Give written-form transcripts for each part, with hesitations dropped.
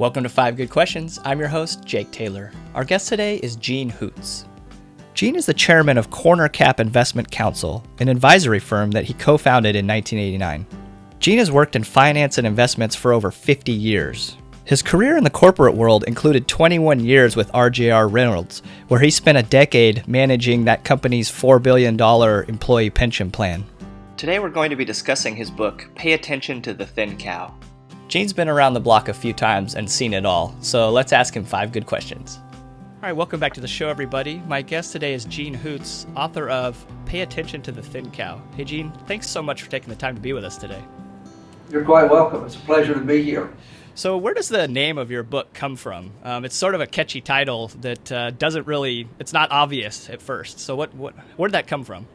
Welcome to 5 Good Questions. I'm your host, Jake Taylor. Our guest today is Gene Hoots. Gene is the chairman of CornerCap Investment Counsel, an advisory firm that he co-founded in 1989. Gene has worked in finance and investments for over 50 years. His career in the corporate world included 21 years with RJR Reynolds, where he spent a decade managing that company's $4 billion employee pension plan. Today we're going to be discussing his book, Pay Attention to the Thin Cow. Gene's been around the block a few times and seen it all, so let's ask him 5 good questions. All right, welcome back to the show, everybody. My guest today is Gene Hoots, author of Pay Attention to the Thin Cow. Hey, Gene, thanks so much for taking the time to be with us today. You're quite welcome. It's a pleasure to be here. So where does the name of your book come from? It's sort of a catchy title that doesn't really, it's not obvious at first. So where'd that come from?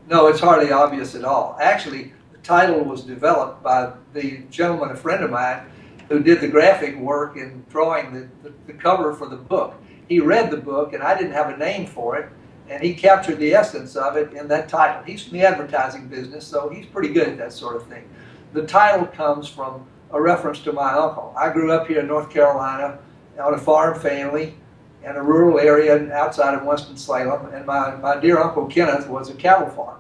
No, it's hardly obvious at all. Actually, the title was developed by the gentleman, a friend of mine, who did the graphic work in drawing the cover for the book. He read the book, and I didn't have a name for it, and he captured the essence of it in that title. He's from the advertising business, so he's pretty good at that sort of thing. The title comes from a reference to my uncle. I grew up here in North Carolina on a farm family in a rural area outside of Winston-Salem, and my dear Uncle Kenneth was a cattle farmer.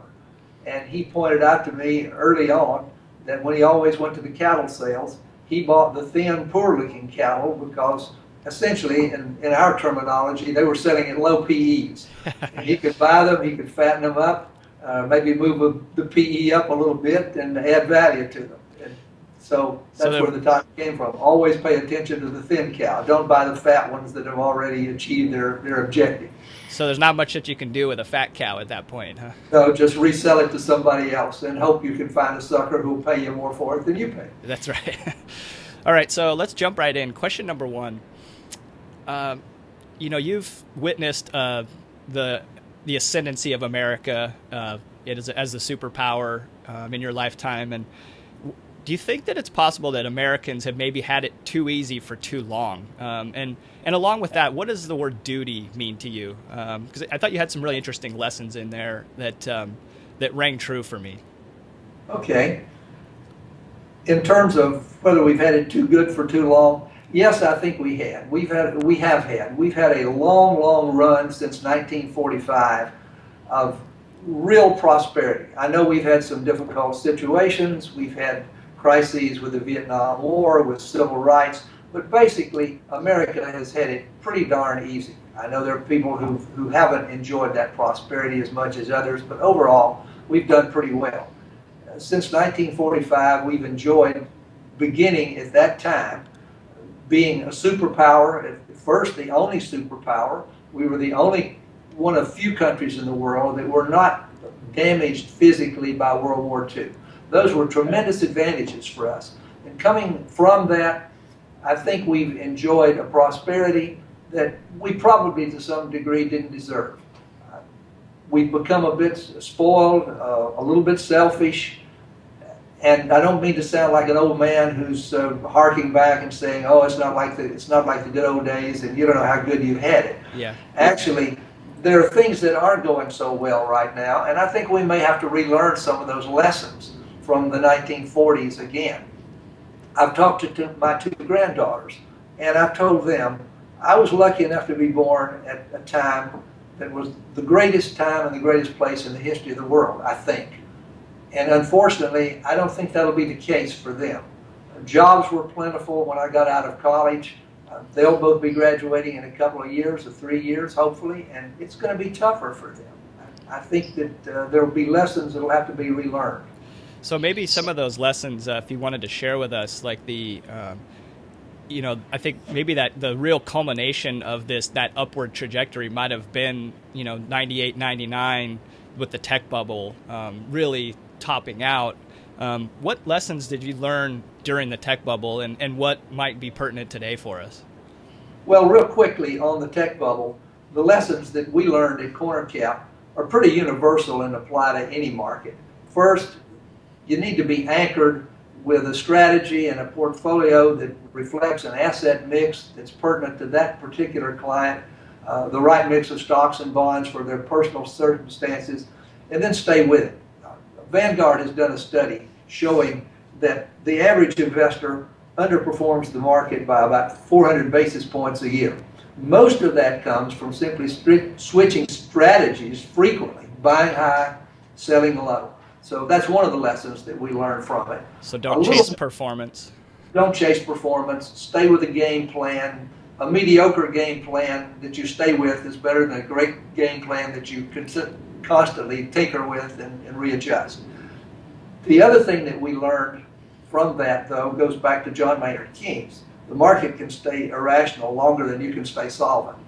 And he pointed out to me early on that when he always went to the cattle sales, he bought the thin, poor-looking cattle because essentially, in our terminology, they were selling at low PEs. And he could buy them, he could fatten them up, maybe move the PE up a little bit and add value to them. And so that's where the title came from. Always pay attention to the thin cow. Don't buy the fat ones that have already achieved their objective. So there's not much that you can do with a fat cow at that point, huh? No, just resell it to somebody else and hope you can find a sucker who will pay you more for it than you pay. That's right. All right, so let's jump right in. Question number 1. You've witnessed the ascendancy of America as a superpower in your lifetime, and do you think that it's possible that Americans have maybe had it too easy for too long? And along with that, what does the word duty mean to you? Because I thought you had some really interesting lessons in there that rang true for me. Okay. In terms of whether we've had it too good for too long, yes, I think we have. We've had a long run since 1945 of real prosperity. I know we've had some difficult situations. We've had crises with the Vietnam War, with civil rights, but basically America has had it pretty darn easy. I know there are people who haven't enjoyed that prosperity as much as others, but overall we've done pretty well. Since 1945, we've enjoyed, beginning at that time, being a superpower, at first the only superpower. We were the only one of few countries in the world that were not damaged physically by World War II. Those were tremendous advantages for us. And coming from that, I think we've enjoyed a prosperity that we probably to some degree didn't deserve. We've become a bit spoiled, a little bit selfish, and I don't mean to sound like an old man who's harking back and saying, "Oh, it's not like the good old days, and you don't know how good you've had it." Yeah. Actually, there are things that aren't going so well right now, and I think we may have to relearn some of those lessons from the 1940s again. I've talked to my 2 granddaughters, and I've told them I was lucky enough to be born at a time that was the greatest time and the greatest place in the history of the world, I think. And unfortunately, I don't think that'll be the case for them. Jobs were plentiful when I got out of college. They'll both be graduating in a couple of years, or 3 years, hopefully, and it's going to be tougher for them. I think that there will be lessons that will have to be relearned. So maybe some of those lessons, if you wanted to share with us, like I think maybe that the real culmination of that upward trajectory might have been, 98, 99 with the tech bubble really topping out. What lessons did you learn during the tech bubble, and what might be pertinent today for us? Well, real quickly on the tech bubble, the lessons that we learned at CornerCap are pretty universal and apply to any market. First, you need to be anchored with a strategy and a portfolio that reflects an asset mix that's pertinent to that particular client, the right mix of stocks and bonds for their personal circumstances, and then stay with it. Vanguard has done a study showing that the average investor underperforms the market by about 400 basis points a year. Most of that comes from simply switching strategies frequently, buying high, selling low. So that's one of the lessons that we learned from it. So don't chase performance. Don't chase performance. Stay with a game plan. A mediocre game plan that you stay with is better than a great game plan that you constantly tinker with and readjust. The other thing that we learned from that, though, goes back to John Maynard Keynes. The market can stay irrational longer than you can stay solvent.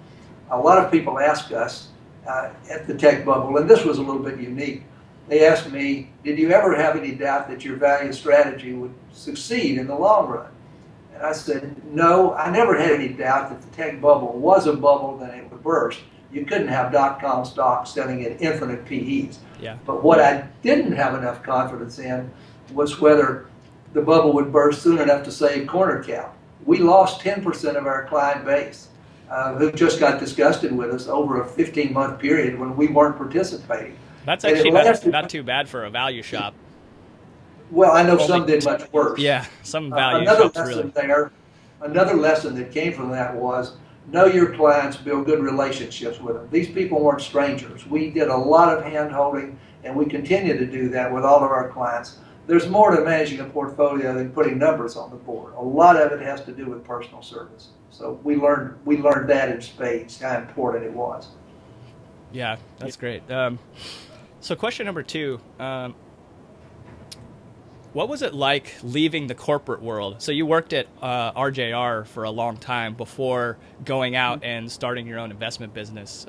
A lot of people ask us at the tech bubble, and this was a little bit unique, they asked me, did you ever have any doubt that your value strategy would succeed in the long run? And I said, no, I never had any doubt that the tech bubble was a bubble, then it would burst. You couldn't have .com stocks selling at infinite PEs. Yeah. But what I didn't have enough confidence in was whether the bubble would burst soon enough to save CornerCap. We lost 10% of our client base who just got disgusted with us over a 15-month period when we weren't participating. That's actually not too bad for a value shop. Well, I know some did much worse. Yeah, some value shops really. Another lesson that came from that was know your clients, build good relationships with them. These people weren't strangers. We did a lot of hand-holding, and we continue to do that with all of our clients. There's more to managing a portfolio than putting numbers on the board. A lot of it has to do with personal service. So we learned that in spades, how important it was. Yeah, that's great. So question number 2, what was it like leaving the corporate world? So you worked at RJR for a long time before going out and starting your own investment business.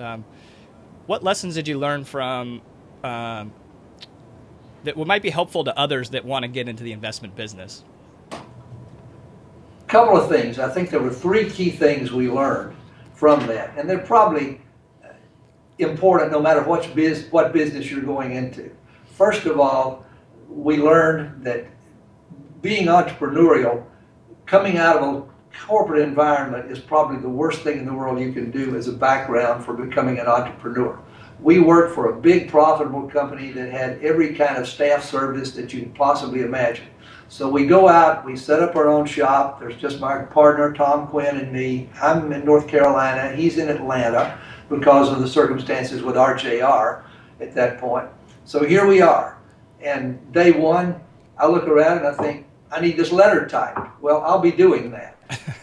What lessons did you learn from that might be helpful to others that want to get into the investment business? A couple of things. I think there were 3 key things we learned from that, and they're probably important no matter what business you're going into. First of all, we learned that being entrepreneurial, coming out of a corporate environment is probably the worst thing in the world you can do as a background for becoming an entrepreneur. We worked for a big profitable company that had every kind of staff service that you could possibly imagine. So we go out, we set up our own shop. There's just my partner, Tom Quinn, and me. I'm in North Carolina. He's in Atlanta because of the circumstances with RJR at that point. So here we are. And day one, I look around and I think, I need this letter typed. Well, I'll be doing that.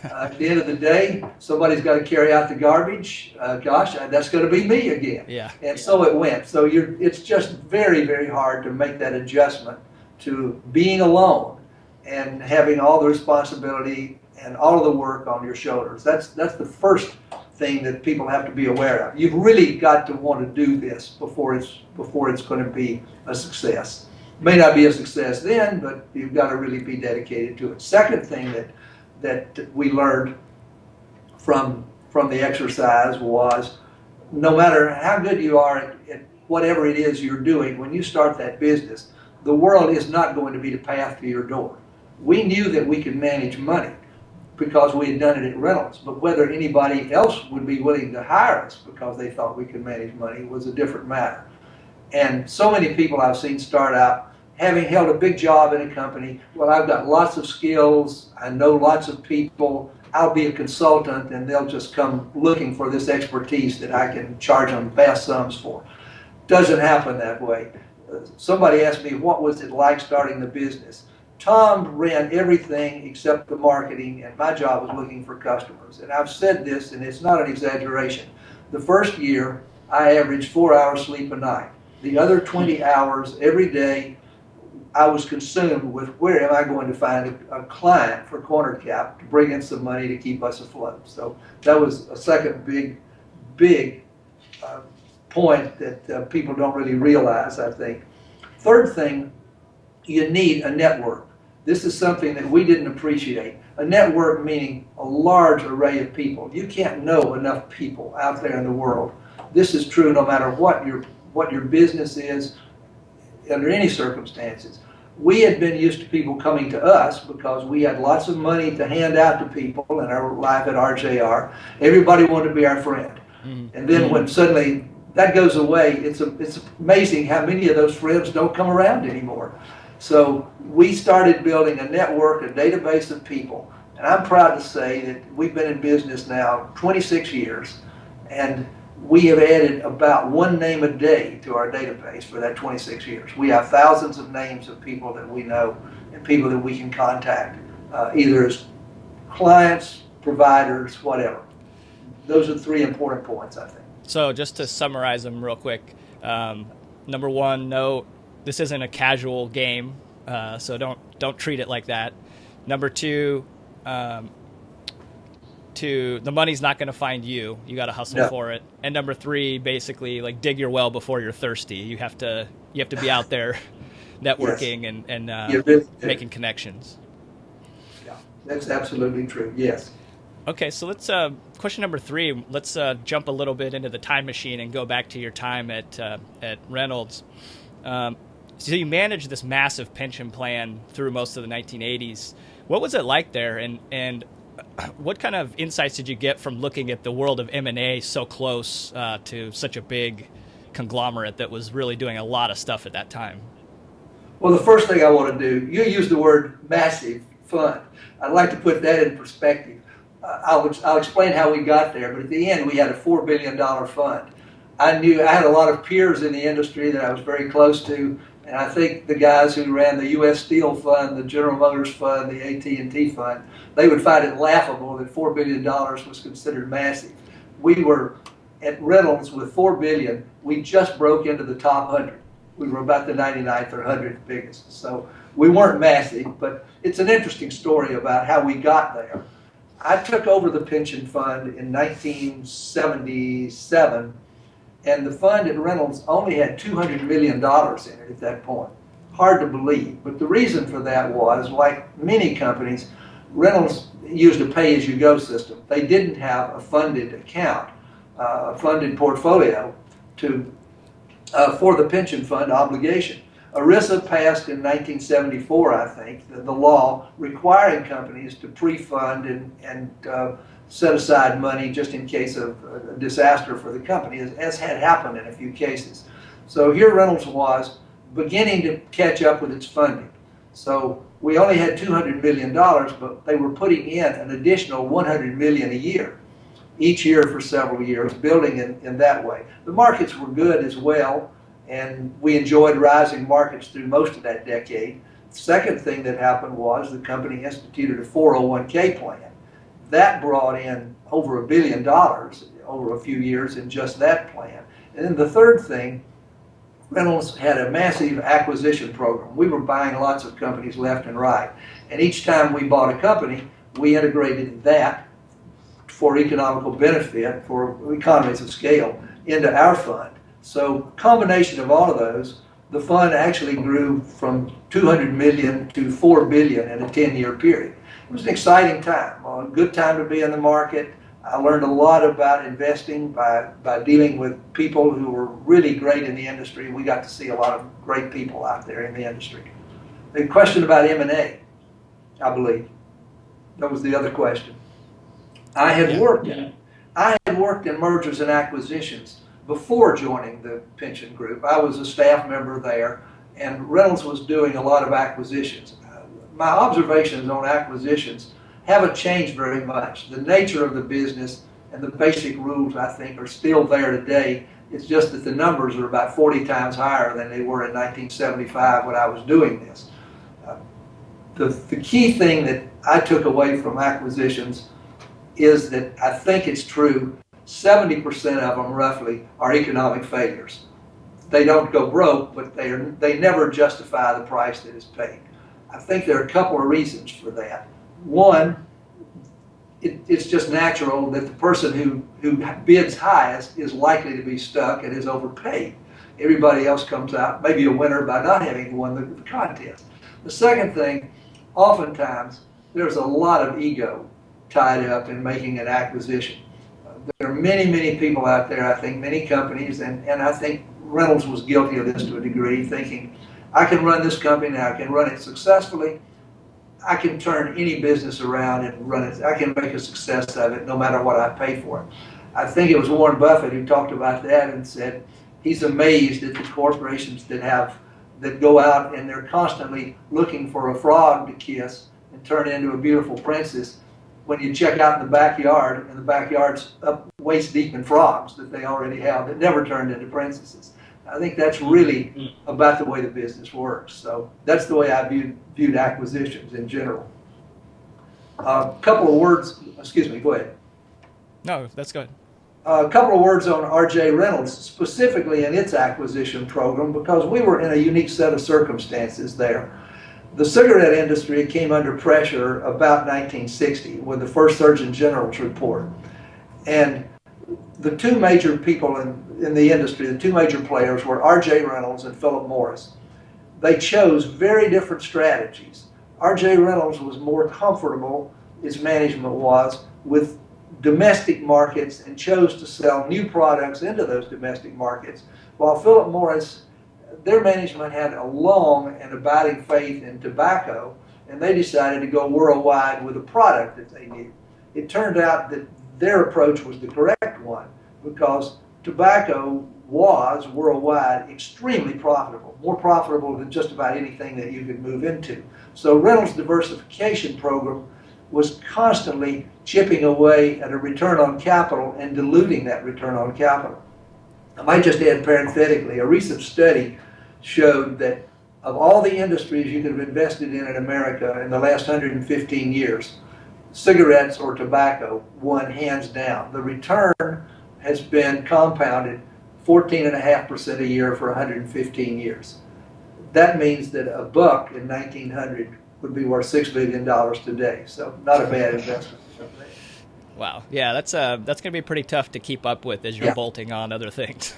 At the end of the day, somebody's got to carry out the garbage. Gosh, that's going to be me again. Yeah. And so it went. So it's just very, very hard to make that adjustment to being alone and having all the responsibility and all of the work on your shoulders. That's the first thing that people have to be aware of. You've really got to want to do this before it's going to be a success. May not be a success then, but you've got to really be dedicated to it. Second thing that we learned from the exercise was no matter how good you are at whatever it is you're doing, when you start that business, the world is not going to be the path to your door. We knew that we could manage money because we had done it at Reynolds, but whether anybody else would be willing to hire us because they thought we could manage money was a different matter. And so many people I've seen start out having held a big job in a company. Well, I've got lots of skills, I know lots of people, I'll be a consultant, and they'll just come looking for this expertise that I can charge them vast sums for. Doesn't happen that way. Somebody asked me, what was it like starting the business? Tom ran everything except the marketing, and my job was looking for customers. And I've said this, and it's not an exaggeration. The first year, I averaged 4 hours sleep a night. The other 20 hours every day, I was consumed with where am I going to find a client for CornerCap to bring in some money to keep us afloat. So that was a second big point that people don't really realize, I think. Third thing, you need a network. This is something that we didn't appreciate. A network meaning a large array of people. You can't know enough people out there in the world. This is true no matter what your business is under any circumstances. We had been used to people coming to us because we had lots of money to hand out to people in our life at RJR. Everybody wanted to be our friend. Mm-hmm. And then when suddenly that goes away, it's amazing how many of those friends don't come around anymore. So we started building a network, a database of people. And I'm proud to say that we've been in business now 26 years, and we have added about one name a day to our database for that 26 years. We have thousands of names of people that we know and people that we can contact, either as clients, providers, whatever. Those are three important points, I think. So just to summarize them real quick, number one, no, this isn't a casual game, so don't treat it like that. Number two, the money's not going to find you. You got to hustle for it. And number three, basically, like, dig your well before you're thirsty. You have to be out there networking and making connections. Yeah, that's absolutely true. Yes. Okay, so let's question number three. Let's jump a little bit into the time machine and go back to your time at Reynolds. So you managed this massive pension plan through most of the 1980s. What was it like there, and what kind of insights did you get from looking at the world of M&A so close to such a big conglomerate that was really doing a lot of stuff at that time? Well, the first thing I want to do, you used the word massive fund. I'd like to put that in perspective. I'll explain how we got there, but at the end we had a $4 billion fund. I had a lot of peers in the industry that I was very close to, and I think the guys who ran the U.S. Steel Fund, the General Motors Fund, the AT&T Fund, they would find it laughable that $4 billion was considered massive. We were at Reynolds with $4 billion. We just broke into the top 100. We were about the 99th or 100th biggest. So we weren't massive, but it's an interesting story about how we got there. I took over the pension fund in 1977, and the fund at Reynolds only had $200 million in it at that point. Hard to believe, but the reason for that was, like many companies, Reynolds used a pay-as-you-go system. They didn't have a funded account, a funded portfolio for the pension fund obligation. ERISA passed in 1974, I think, the law requiring companies to pre-fund and set aside money just in case of a disaster for the company, as had happened in a few cases. So here Reynolds was beginning to catch up with its funding. So we only had $200 million, but they were putting in an additional $100 million a year, each year for several years, building in that way. The markets were good as well, and we enjoyed rising markets through most of that decade. The second thing that happened was the company instituted a 401k plan. That brought in over $1 billion over a few years in just that plan. And then the third thing, Reynolds had a massive acquisition program. We were buying lots of companies left and right. And each time we bought a company, we integrated that for economical benefit, for economies of scale, into our fund. So combination of all of those, the fund actually grew from $200 million to $4 billion in a 10-year period. It was an exciting time, a good time to be in the market. I learned a lot about investing by dealing with people who were really great in the industry. We got to see a lot of great people out there in the industry. The question about M&A, I believe, that was the other question. I had worked in mergers and acquisitions before joining the pension group. I was a staff member there, and Reynolds was doing a lot of acquisitions. My observations on acquisitions haven't changed very much. The nature of the business and the basic rules, I think, are still there today. It's just that the numbers are about 40 times higher than they were in 1975 when I was doing this. The key thing that I took away from acquisitions is that I think it's true, 70% of them roughly are economic failures. They don't go broke, but they never justify the price that is paid. I think there are a couple of reasons for that. One, it's just natural that the person who bids highest is likely to be stuck and is overpaid. Everybody else comes out maybe a winner by not having won the contest. The second thing, oftentimes there's a lot of ego tied up in making an acquisition. There are many, many people out there, I think, many companies, and I think Reynolds was guilty of this to a degree, thinking, I can run this company and I can run it successfully. I can turn any business around and run it. I can make a success of it no matter what I pay for it. I think it was Warren Buffett who talked about that and said he's amazed at the corporations that have that go out and they're constantly looking for a frog to kiss and turn into a beautiful princess, when you check out in the backyard, and the backyard's up waist deep in frogs that they already have that never turned into princesses. I think that's really about the way the business works. So that's the way I viewed acquisitions in general. A couple of words, excuse me, go ahead. No, that's good. A couple of words on R.J. Reynolds, specifically in its acquisition program, because we were in a unique set of circumstances there. The cigarette industry came under pressure about 1960 with the first Surgeon General's report. And the two major people in the industry, the two major players, were R.J. Reynolds and Philip Morris. They chose very different strategies. R.J. Reynolds was more comfortable, its management was, with domestic markets and chose to sell new products into those domestic markets, while Philip Morris, their management had a long and abiding faith in tobacco, and they decided to go worldwide with a product that they knew. It turned out that their approach was the correct one, because tobacco was worldwide extremely profitable, more profitable than just about anything that you could move into. So Reynolds' diversification program was constantly chipping away at a return on capital and diluting that return on capital. I might just add parenthetically, a recent study showed that of all the industries you could have invested in America in the last 115 years, cigarettes or tobacco won hands down. The return has been compounded 14.5% a year for 115 years. That means that a buck in 1900 would be worth $6 billion today. So not a bad investment. Wow. Yeah, that's going to be pretty tough to keep up with as you're bolting on other things.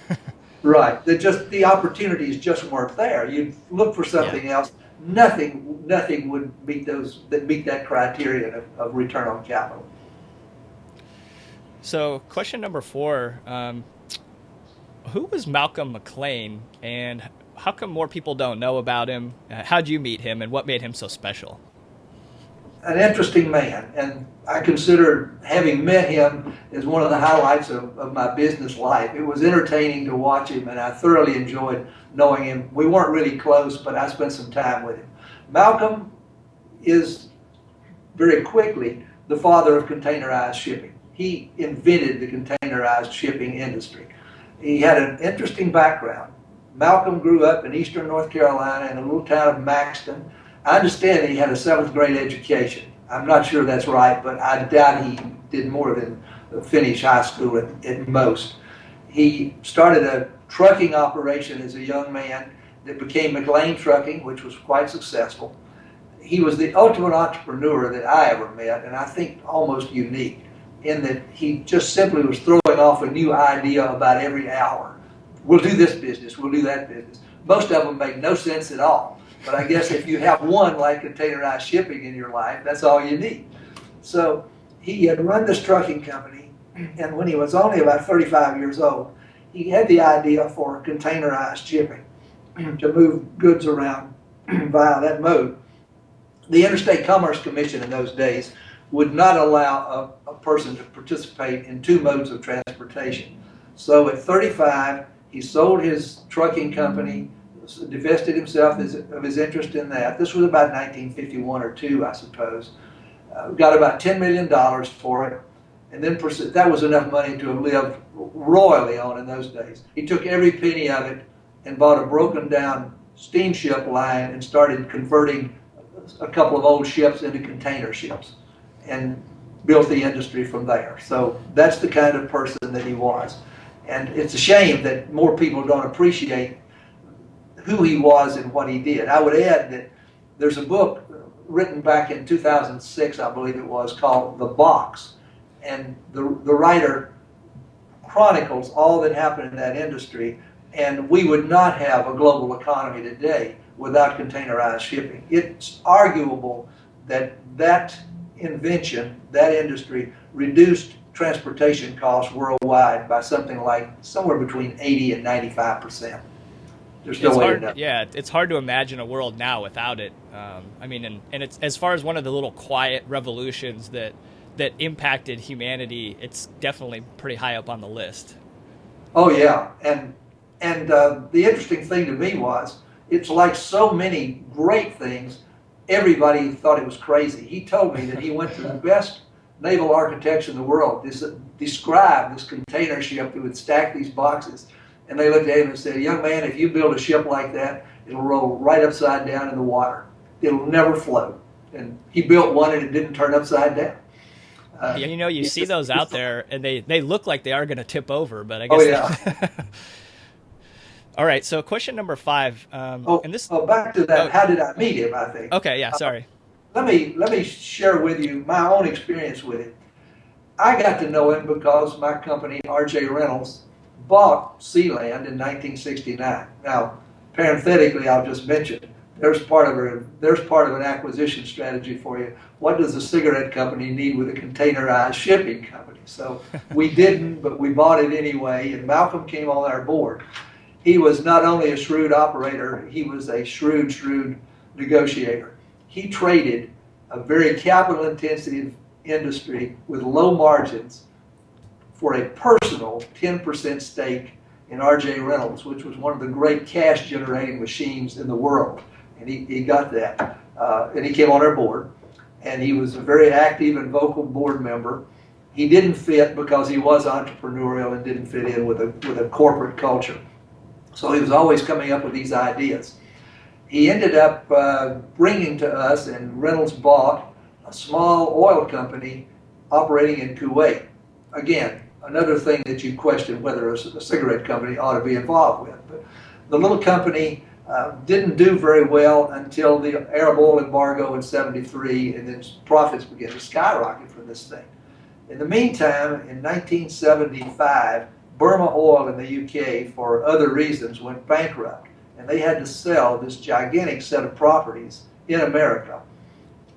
Right. The opportunities just weren't there. You'd look for something else. Nothing would meet that criterion of return on capital. So question number 4, who was Malcolm Acrid, and how come more people don't know about him? How'd you meet him, and what made him so special? An interesting man, and I consider having met him as one of the highlights of my business life. It was entertaining to watch him, and I thoroughly enjoyed knowing him. We weren't really close, but I spent some time with him. Malcolm is very quickly the father of containerized shipping. He invented the containerized shipping industry. He had an interesting background. Malcolm grew up in eastern North Carolina in a little town of Maxton. I understand that he had a 7th grade education. I'm not sure that's right, but I doubt he did more than finish high school at most. He started a trucking operation as a young man that became McLean Trucking, which was quite successful. He was the ultimate entrepreneur that I ever met, and I think almost unique, in that he just simply was throwing off a new idea about every hour. We'll do this business, we'll do that business. Most of them make no sense at all. But I guess if you have one like containerized shipping in your life, that's all you need. So he had run this trucking company, and when he was only about 35 years old, he had the idea for containerized shipping to move goods around via that mode. The Interstate Commerce Commission in those days would not allow a person to participate in 2 modes of transportation. So at 35, he sold his trucking company, divested himself of his interest in that. This was about 1951 or 2, I suppose. Got about $10 million for it, and then that was enough money to have lived royally on in those days. He took every penny of it and bought a broken down steamship line and started converting a couple of old ships into container ships and built the industry from there. So that's the kind of person that he was. And it's a shame that more people don't appreciate who he was and what he did. I would add that there's a book written back in 2006, I believe it was, called The Box. And the writer chronicles all that happened in that industry, and we would not have a global economy today without containerized shipping. It's arguable that that invention, that industry, reduced transportation costs worldwide by something like somewhere between 80 and 95%. There's no way to know. Yeah, it's hard to imagine a world now without it. I mean, and it's as far as one of the little quiet revolutions that impacted humanity, it's definitely pretty high up on the list. Oh yeah, and the interesting thing to me was it's like so many great things, everybody thought it was crazy. He told me that he went to the best naval architects in the world, described this container ship that would stack these boxes. And they looked at him and said, young man, if you build a ship like that, it'll roll right upside down in the water. It'll never float. And he built one and it didn't turn upside down. You see those out there, and they look like they are going to tip over, but I guess. Oh, yeah. All right, so question number 5. Back to that. How did I meet him? I think. Okay, yeah, sorry. Let me share with you my own experience with him. I got to know him because my company, R.J. Reynolds, bought Sealand in 1969. Now, parenthetically, I'll just mention there's part of an acquisition strategy for you. What does a cigarette company need with a containerized shipping company? So we didn't, but we bought it anyway. And Malcolm came on our board. He was not only a shrewd operator, he was a shrewd negotiator. He traded a very capital-intensive industry with low margins for a personal 10% stake in R.J. Reynolds, which was one of the great cash-generating machines in the world. And he got that. And he came on our board. And he was a very active and vocal board member. He didn't fit because he was entrepreneurial and didn't fit in with a corporate culture. So he was always coming up with these ideas. He ended up bringing to us, and Reynolds bought a small oil company operating in Kuwait. Again, another thing that you question whether a cigarette company ought to be involved with. But the little company didn't do very well until the Arab oil embargo in '73, and then profits began to skyrocket from this thing. In the meantime, in 1975, Burma Oil in the UK, for other reasons, went bankrupt. And they had to sell this gigantic set of properties in America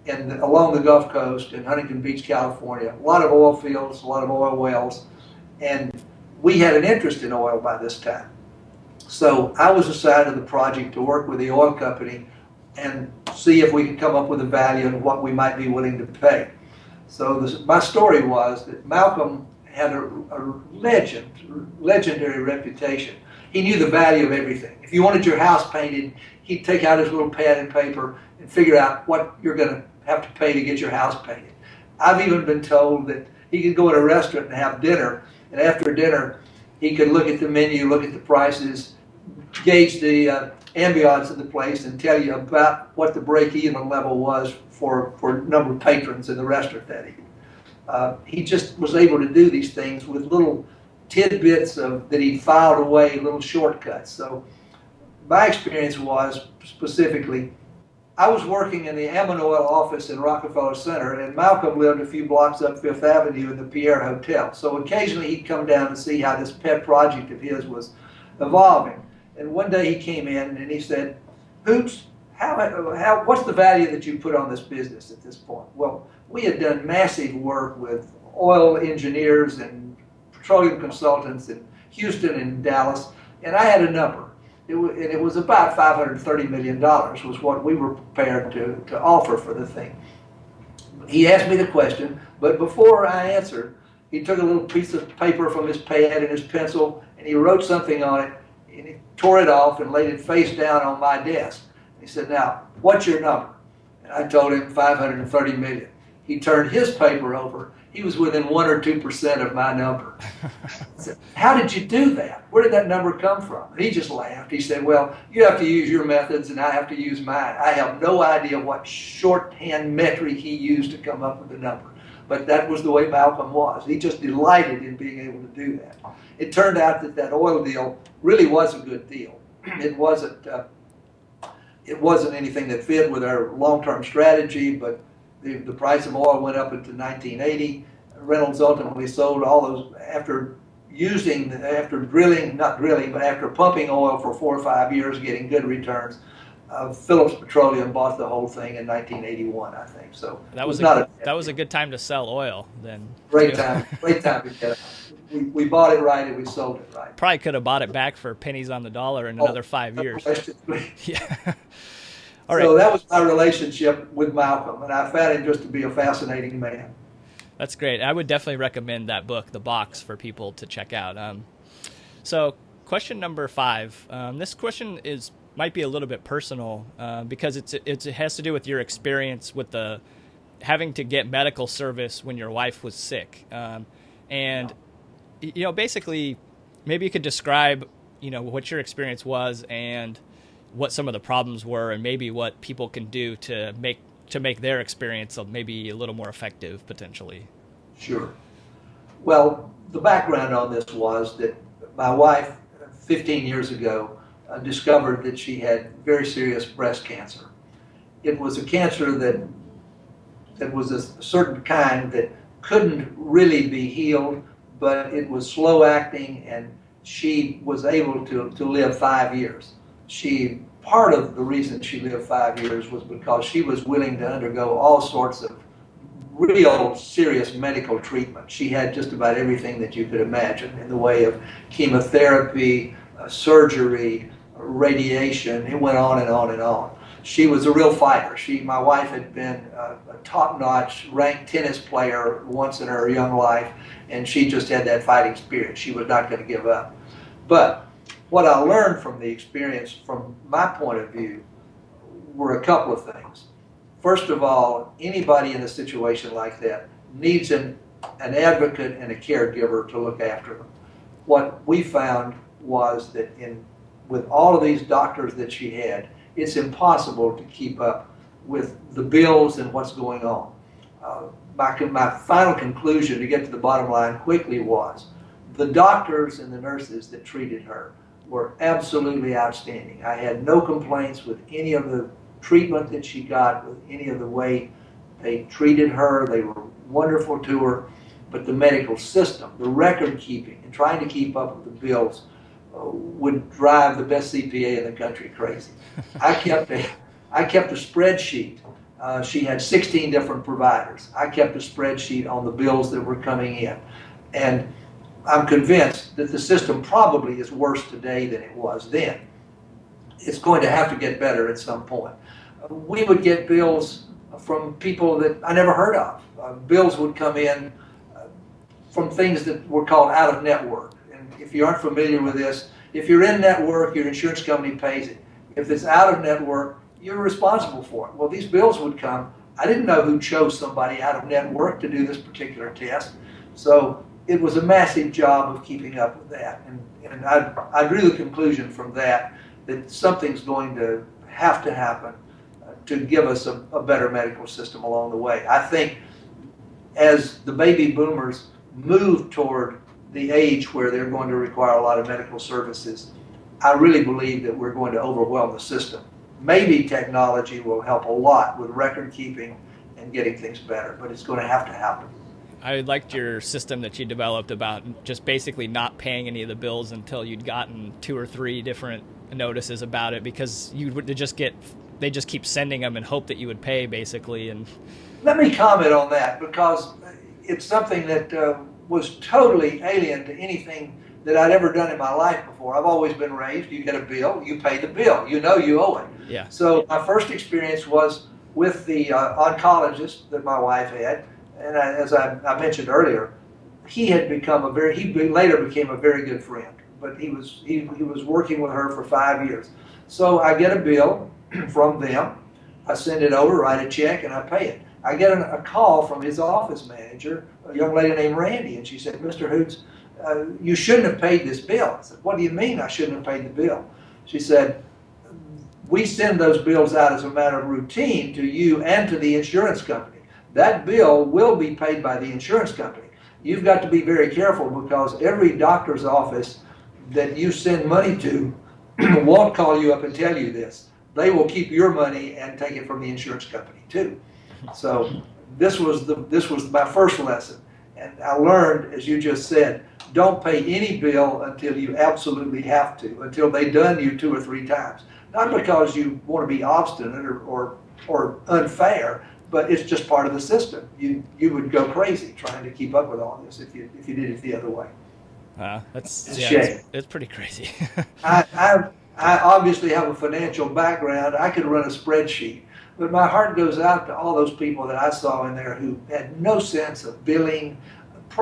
and along the Gulf Coast in Huntington Beach, California. A lot of oil fields, a lot of oil wells. And we had an interest in oil by this time. So I was assigned to the project to work with the oil company and see if we could come up with a value and what we might be willing to pay. So my story was that Malcolm had a legendary reputation. He knew the value of everything. If you wanted your house painted, he'd take out his little pad and paper and figure out what you're going to have to pay to get your house painted. I've even been told that he could go to a restaurant and have dinner, and after dinner, he could look at the menu, look at the prices, gauge the ambiance of the place, and tell you about what the break-even level was for number of patrons in the restaurant that evening. He just was able to do these things with little tidbits that he filed away, little shortcuts. So my experience was specifically, I was working in the Ammon Oil office in Rockefeller Center, and Malcolm lived a few blocks up Fifth Avenue in the Pierre Hotel. So occasionally he'd come down to see how this pet project of his was evolving. And one day he came in and he said, Hoots, what's the value that you put on this business at this point? Well, we had done massive work with oil engineers and petroleum consultants in Houston and Dallas, and I had a number. It was about $530 million was what we were prepared to offer for the thing. He asked me the question, but before I answered, he took a little piece of paper from his pad and his pencil, and he wrote something on it, and he tore it off and laid it face down on my desk. He said, now, what's your number? And I told him $530 million. He turned his paper over. He was within 1 or 2% of my number. I said, how did you do that? Where did that number come from? And he just laughed. He said, well, you have to use your methods and I have to use mine. I have no idea what shorthand metric he used to come up with the number. But that was the way Malcolm was. He just delighted in being able to do that. It turned out that oil deal really was a good deal. It wasn't anything that fit with our long-term strategy, but the price of oil went up into 1980. Reynolds ultimately sold all those after pumping oil for 4 or 5 years, getting good returns. Phillips Petroleum bought the whole thing in 1981, I think. So that was a good time to sell oil then. Great time to get it. We bought it right and we sold it right. Probably could have bought it back for pennies on the dollar in another 5 years. Yeah. All right. So that was my relationship with Malcolm, and I found him just to be a fascinating man. That's great. I would definitely recommend that book, The Box, for people to check out. So question number 5. This question is might be a little bit personal because it has to do with your experience with the having to get medical service when your wife was sick, and basically, maybe you could describe what your experience was and what some of the problems were, and maybe what people can do to make their experience maybe a little more effective potentially. Sure. Well, the background on this was that my wife, 15 years ago, discovered that she had very serious breast cancer. It was a cancer that was a certain kind that couldn't really be healed, but it was slow acting, and she was able to live 5 years. Part of the reason she lived 5 years was because she was willing to undergo all sorts of real serious medical treatment. She had just about everything that you could imagine in the way of chemotherapy, surgery, radiation. It went on and on and on. She was a real fighter. My wife had been a top-notch ranked tennis player once in her young life, and she just had that fighting spirit. She was not going to give up. But what I learned from the experience, from my point of view, were a couple of things. First of all, anybody in a situation like that needs an advocate and a caregiver to look after them. What we found was that with all of these doctors that she had, it's impossible to keep up with the bills and what's going on. My final conclusion, to get to the bottom line quickly, was the doctors and the nurses that treated her were absolutely outstanding. I had no complaints with any of the treatment that she got, with any of the way they treated her. They were wonderful to her. But the medical system, the record keeping, and trying to keep up with the bills would drive the best CPA in the country crazy. I kept a spreadsheet. She had 16 different providers. I kept a spreadsheet on the bills that were coming in. And I'm convinced that the system probably is worse today than it was then. It's going to have to get better at some point. We would get bills from people that I never heard of. Bills would come in from things that were called out of network. And if you aren't familiar with this, if you're in network, your insurance company pays it. If it's out of network, you're responsible for it. Well, these bills would come. I didn't know who chose somebody out of network to do this particular test. So it was a massive job of keeping up with that. And I drew the conclusion from that something's going to have to happen to give us a better medical system along the way. I think as the baby boomers move toward the age where they're going to require a lot of medical services, I really believe that we're going to overwhelm the system. Maybe technology will help a lot with record keeping and getting things better, but it's going to have to happen. I liked your system that you developed about just basically not paying any of the bills until you'd gotten 2 or 3 different notices about it, because you would they just keep sending them and hope that you would pay, basically. And let me comment on that, because it's something that was totally alien to anything that I'd ever done in my life before. I've always been raised, you get a bill, you pay the bill, you know you owe it. Yeah. So my first experience was with the oncologist that my wife had, and as I mentioned earlier, he later became a very good friend, but he was working with her for 5 years. So I get a bill from them, I send it over, write a check, and I pay it. I get a call from his office manager, a young lady named Randy, and she said, "Mr. Hoots, you shouldn't have paid this bill." I said, "What do you mean I shouldn't have paid the bill?" She said, "We send those bills out as a matter of routine to you and to the insurance company. That bill will be paid by the insurance company. You've got to be very careful, because every doctor's office that you send money to won't call you up and tell you this. They will keep your money and take it from the insurance company too." So this was my first lesson. And I learned, as you just said, don't pay any bill until you absolutely have to, until they've done you 2 or 3 times. Not because you want to be obstinate or unfair, but it's just part of the system. You would go crazy trying to keep up with all this if you did it the other way. It's a shame. It's pretty crazy. I obviously have a financial background. I could run a spreadsheet. But my heart goes out to all those people that I saw in there who had no sense of billing.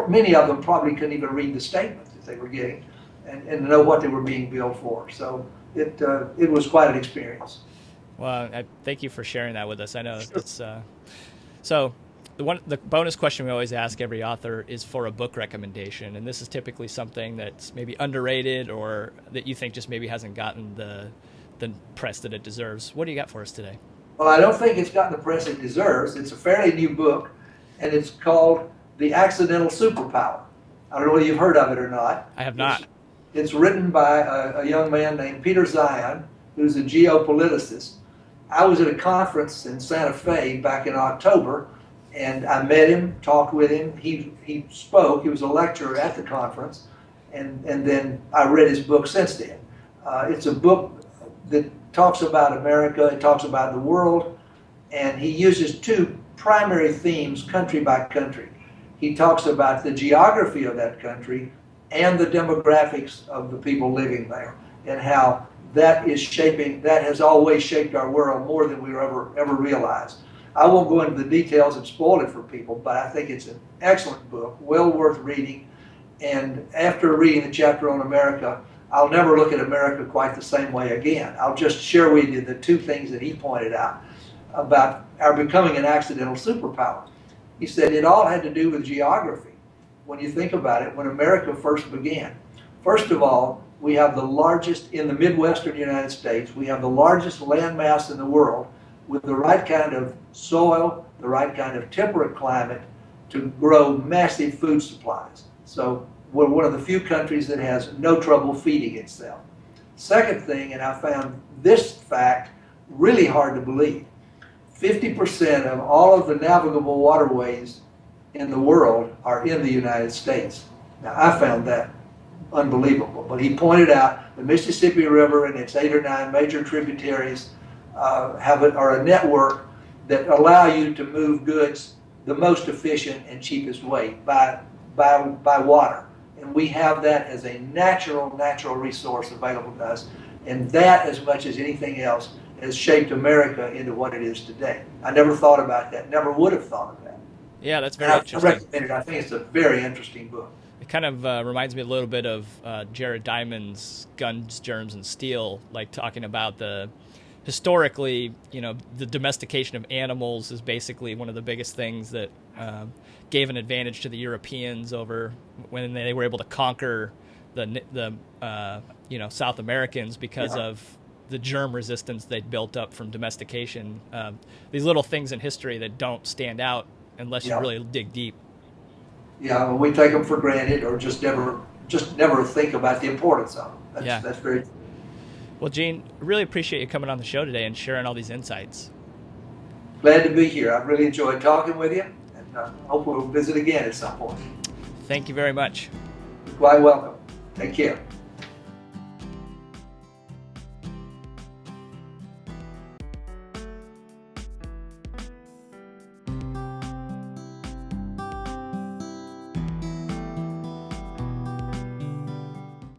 Many of them probably couldn't even read the statements that they were getting and know what they were being billed for. So it was quite an experience. Well, I thank you for sharing that with us. I know it's so. The bonus question we always ask every author is for a book recommendation, and this is typically something that's maybe underrated or that you think just maybe hasn't gotten the press that it deserves. What do you got for us today? Well, I don't think it's gotten the press it deserves. It's a fairly new book, and it's called The Accidental Superpower. I don't know whether you've heard of it or not. I have not. It's written by a young man named Peter Zion, who's a geopoliticist. I was at a conference in Santa Fe back in October, and I met him, talked with him. He spoke. He was a lecturer at the conference, and then I read his book since then. It's a book that talks about America, it talks about the world, and he uses two primary themes country by country. He talks about the geography of that country and the demographics of the people living there, and how that has always shaped our world more than we ever realized. I won't go into the details and spoil it for people, but I think it's an excellent book, well worth reading. And after reading the chapter on America, I'll never look at America quite the same way again. I'll just share with you the two things that he pointed out about our becoming an accidental superpower. He said it all had to do with geography. When you think about it, when America first began, first of all, we have the largest, in the Midwestern United States, we have the largest landmass in the world with the right kind of soil, the right kind of temperate climate to grow massive food supplies. So we're one of the few countries that has no trouble feeding itself. Second thing, and I found this fact really hard to believe, 50% of all of the navigable waterways in the world are in the United States. Now, I found that unbelievable, but he pointed out the Mississippi River and its 8 or 9 major tributaries are a network that allow you to move goods the most efficient and cheapest way by water. And we have that as a natural resource available to us. And that, as much as anything else, has shaped America into what it is today. I never thought about that, never would have thought of that. Yeah, that's very interesting. I recommend it. I think it's a very interesting book. It kind of reminds me a little bit of Jared Diamond's Guns, Germs, and Steel, like talking about historically, the domestication of animals is basically one of the biggest things that gave an advantage to the Europeans over when they were able to conquer the South Americans because of the germ resistance they'd built up from domestication. These little things in history that don't stand out unless you really dig deep. Yeah, well, we take them for granted, or just never think about the importance of them. That's very. Well, Gene, really appreciate you coming on the show today and sharing all these insights. Glad to be here. I've really enjoyed talking with you, and hope we'll visit again at some point. Thank you very much. Quite welcome. Take care.